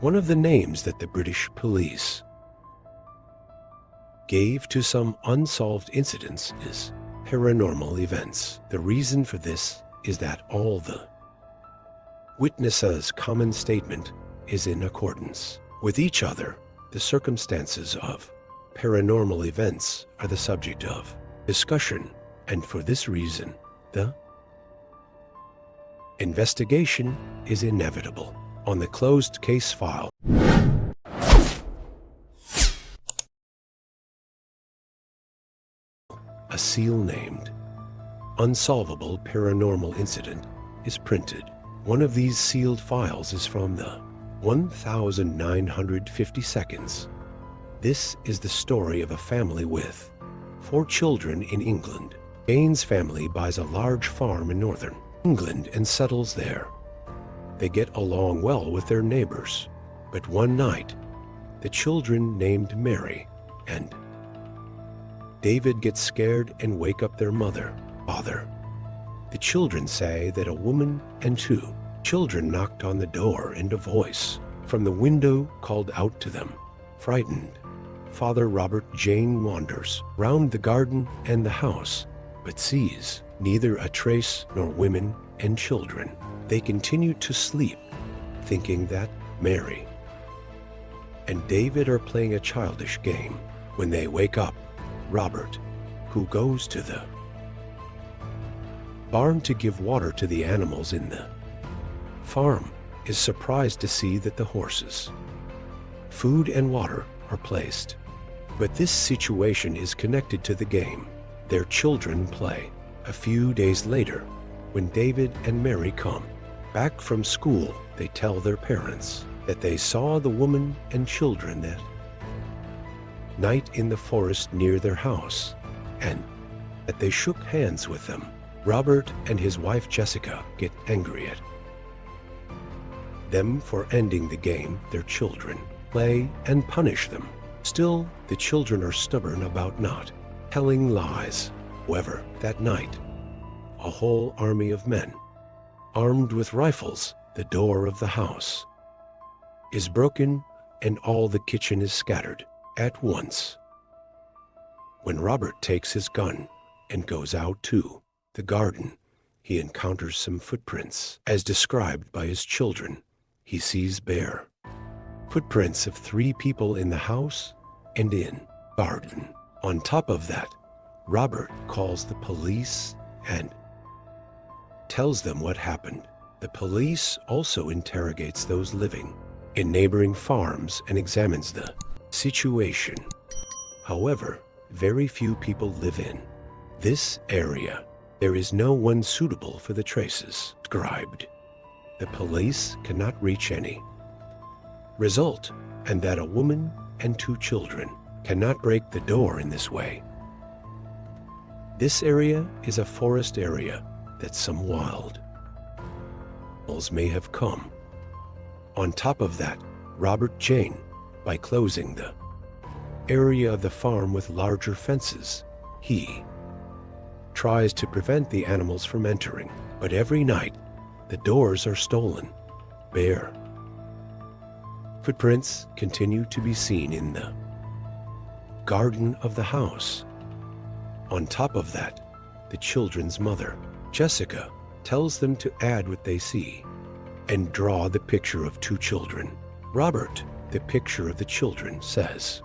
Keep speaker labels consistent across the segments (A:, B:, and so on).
A: One of the names that the British police gave to some unsolved incidents is paranormal events. The reason for this is that all the witnesses' common statement is in accordance with each other. The circumstances of paranormal events are the subject of discussion, and for this reason, the investigation is inevitable. On the closed case file, a seal named Unsolvable Paranormal Incident is printed. One of these sealed files is from the 1950 seconds. This is the story of a family with 4 children in England. Jane's family buys a large farm in northern England and settles there. They get along well with their neighbors, but one night, the children named Mary and David get scared and wake up their father. The children say that a woman and 2 children knocked on the door, and a voice from the window called out to them. Frightened, Father Robert Jane wanders round the garden and the house, but sees neither a trace nor women and children. They continue to sleep, thinking that Mary and David are playing a childish game. When they wake up, Robert, who goes to the barn to give water to the animals in the farm, is surprised to see that the horses' food and water are placed. But this situation is connected to the game their children play. A few days later, when David and Mary come back from school, they tell their parents that they saw the woman and children that night in the forest near their house, and that they shook hands with them. Robert and his wife Jessica get angry at them for ending the game their children play and punish them. Still, the children are stubborn about not telling lies. However, that night, a whole army of men, armed with rifles, the door of the house is broken and all the kitchen is scattered at once. When Robert takes his gun and goes out to the garden, he encounters some footprints. As described by his children, he sees bare footprints of 3 people in the house and in garden. On top of that, Robert calls the police and tells them what happened. The police also interrogates those living in neighboring farms and examines the situation. However, very few people live in this area. There is no one suitable for the traces described. The police cannot reach any result, and that a woman and 2 children cannot break the door in this way. This area is a forest area that some wild animals may have come. On top of that, Robert Jane, by closing the area of the farm with larger fences, he tries to prevent the animals from entering. But every night, the doors are stolen. Bare footprints continue to be seen in the garden of the house. On top of that, the children's mother, Jessica, tells them to add what they see and draw the picture of 2 children. Robert, the picture of the children, says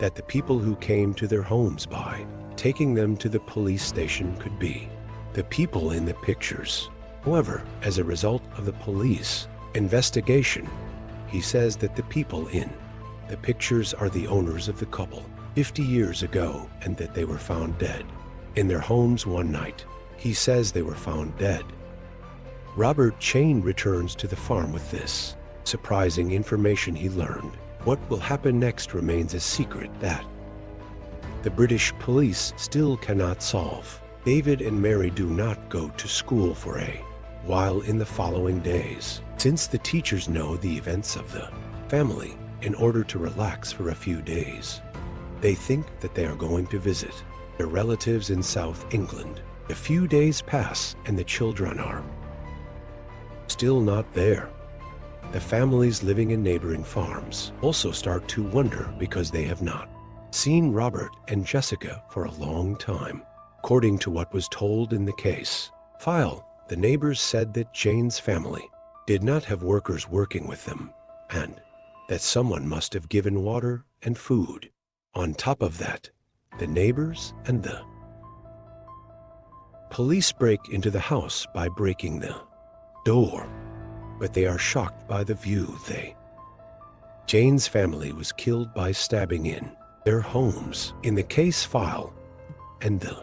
A: that the people who came to their homes by taking them to the police station could be the people in the pictures. However, as a result of the police investigation, he says that the people in the pictures are the owners of the couple 50 years ago, and that they were found dead in their homes one night. He says they were found dead. Robert Jane returns to the farm with this surprising information he learned. What will happen next remains a secret that the British police still cannot solve. David and Mary do not go to school for a while in the following days, since the teachers know the events of the family. In order to relax for a few days, they think that they are going to visit their relatives in South England. A few days pass and the children are still not there. The families living in neighboring farms also start to wonder because they have not seen Robert and Jessica for a long time. According to what was told in the case file, the neighbors said that Jane's family did not have workers working with them and that someone must have given water and food. On top of that, the neighbors and the police break into the house by breaking the door, but they are shocked by the view. Jane's family was killed by stabbing in their homes in the case file, and the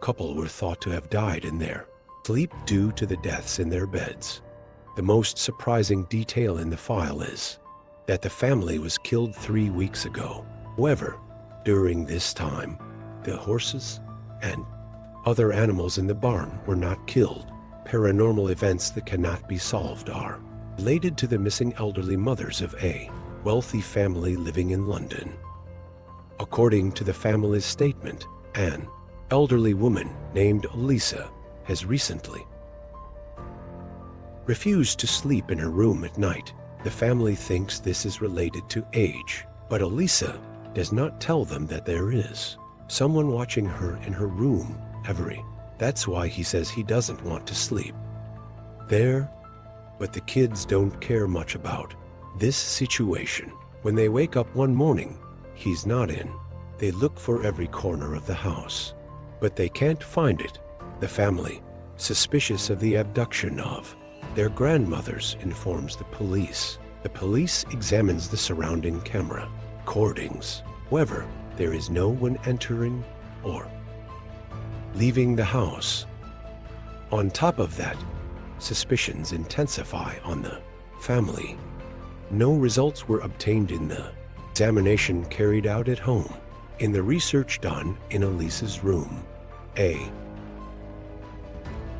A: couple were thought to have died in their sleep due to the deaths in their beds. The most surprising detail in the file is that the family was killed 3 weeks ago. However, during this time, the horses and other animals in the barn were not killed. Paranormal events that cannot be solved are related to the missing elderly mothers of a wealthy family living in London. According to the family's statement, an elderly woman named Lisa has recently refused to sleep in her room at night. The family thinks this is related to age, but Elisa does not tell them that there is someone watching her in her room That's why he says he doesn't want to sleep there. But the kids don't care much about this situation. When they wake up one morning, he's not in. They look for every corner of the house, but they can't find it. The family, suspicious of the abduction of their grandmothers, informs the police. The police examines the surrounding camera recordings. However, there is no one entering or leaving the house. On top of that, suspicions intensify on the family. No results were obtained in the examination carried out at home. In the research done in Elisa's room, a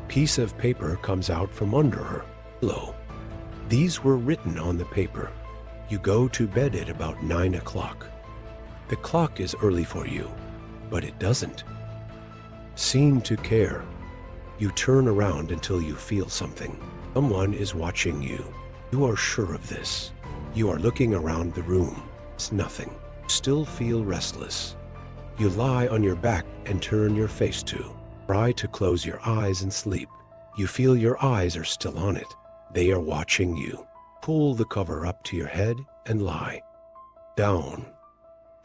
A: piece of paper comes out from under her pillow. These were written on the paper: "You go to bed at about 9 o'clock. The clock is early for you, but it doesn't seem to care. You turn around until you feel something. Someone is watching you. You are sure of this. You are looking around the room. It's nothing. Still feel restless. You lie on your back and turn your face to. Try to close your eyes and sleep. You feel your eyes are still on it. They are watching you. Pull the cover up to your head and lie down.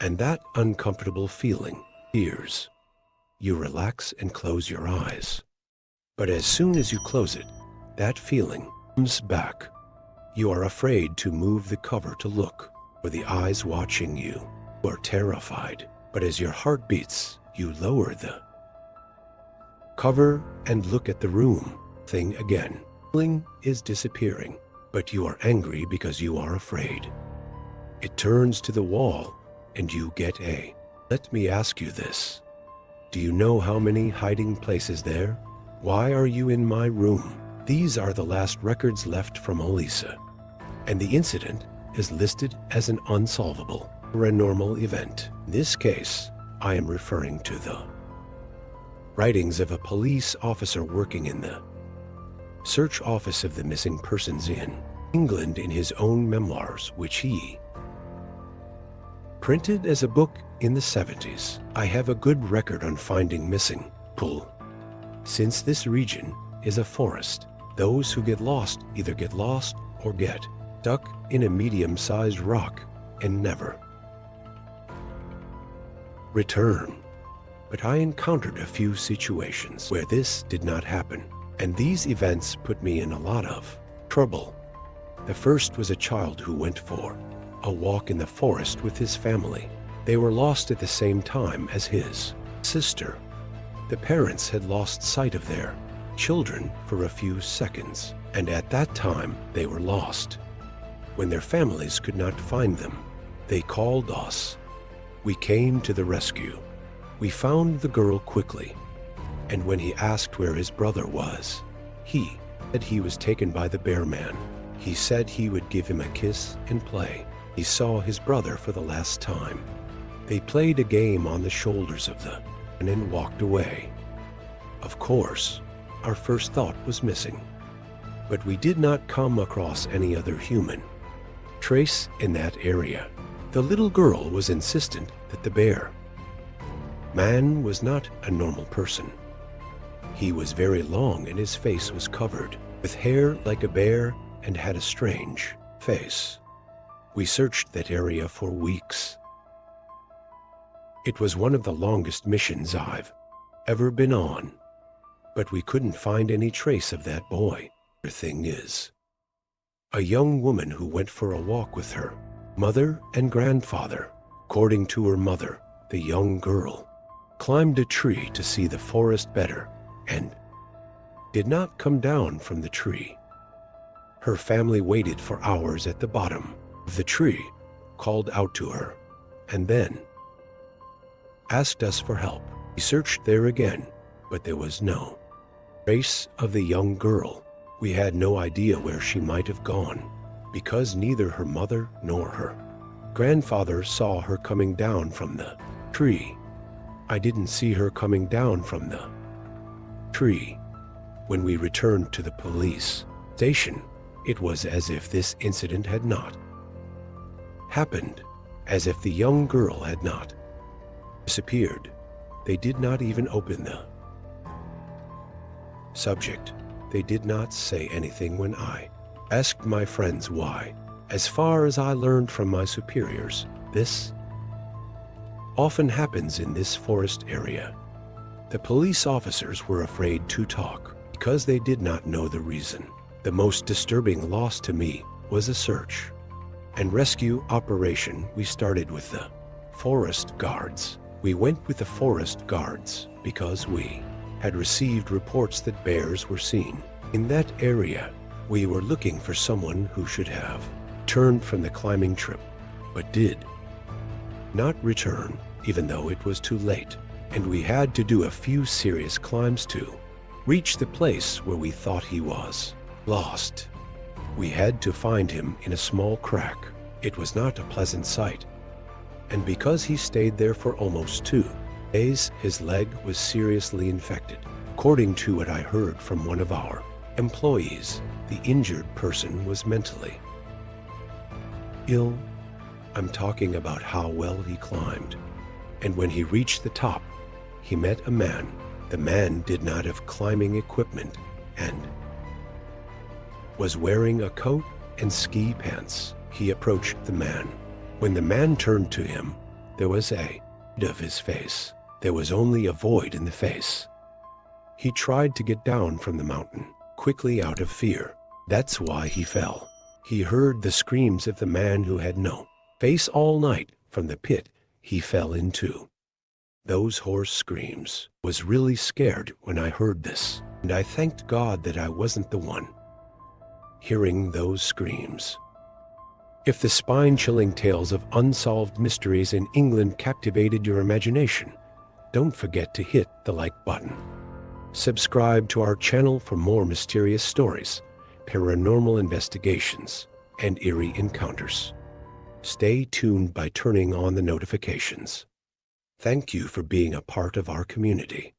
A: And that uncomfortable feeling appears. You relax and close your eyes. But as soon as you close it, that feeling comes back. You are afraid to move the cover to look for the eyes watching you. You are terrified, but as your heart beats, you lower the cover and look at the room. Thing again. Feeling is disappearing, but you are angry because you are afraid. It turns to the wall and you get a. Let me ask you this. Do you know how many hiding places there? Why are you in my room? These are the last records left from Elisa, and the incident is listed as an unsolvable paranormal event. In this case, I am referring to the writings of a police officer working in the search office of the missing persons in England in his own memoirs, which he printed as a book in the 70s. I have a good record on finding missing people. Since this region is a forest, those who get lost either get lost or get stuck in a medium-sized rock and never return. But I encountered a few situations where this did not happen, and these events put me in a lot of trouble. The first was a child who went for a walk in the forest with his family. They were lost at the same time as his sister. The parents had lost sight of their children for a few seconds, and at that time they were lost. When their families could not find them, they called us. We came to the rescue. We found the girl quickly, and when he asked where his brother was, he said he was taken by the bear man. He said he would give him a kiss and play. He saw his brother for the last time. They played a game on the shoulders of the and then walked away. Of course, our first thought was missing. but we did not come across any other human trace in that area. The little girl was insistent that the bear man was not a normal person. He was very long and his face was covered with hair like a bear and had a strange face. We searched that area for weeks. It was one of the longest missions I've ever been on, but we couldn't find any trace of that boy. The thing is, a young woman who went for a walk with her mother and grandfather. According to her mother, the young girl climbed a tree to see the forest better and did not come down from the tree. Her family waited for hours at the bottom of the tree, called out to her, and then asked us for help. We searched there again, but there was no trace of the young girl. We had no idea where she might have gone, because neither her mother nor her grandfather saw her coming down from the tree. I didn't see her coming down from the tree. When we returned to the police station, it was as if this incident had not happened, as if the young girl had not disappeared. They did not even open the subject. They did not say anything when I asked my friends why. As far as I learned from my superiors, this often happens in this forest area. The police officers were afraid to talk because they did not know the reason. The most disturbing loss to me was a search and rescue operation we started with the forest guards. We went with the forest guards because we had received reports that bears were seen in that area. We were looking for someone who should have turned from the climbing trip, but did not return, even though it was too late, and we had to do a few serious climbs to reach the place where we thought he was lost. We had to find him in a small crack. It was not a pleasant sight, and because he stayed there for almost 2 days, his leg was seriously infected. According to what I heard from one of our employees, the injured person was mentally ill. I'm talking about how well he climbed. And when he reached the top, he met a man. The man did not have climbing equipment and was wearing a coat and ski pants. He approached the man. When the man turned to him, there was a of his face. There was only a void in the face. He tried to get down from the mountain quickly out of fear. That's why he fell. He heard the screams of the man who had no face all night from the pit he fell into. Those hoarse screams. Was really scared when I heard this, and I thanked God that I wasn't the one hearing those screams. If the spine-chilling tales of unsolved mysteries in England captivated your imagination, don't forget to hit the like button. Subscribe to our channel for more mysterious stories, paranormal investigations, and eerie encounters. Stay tuned by turning on the notifications. Thank you for being a part of our community.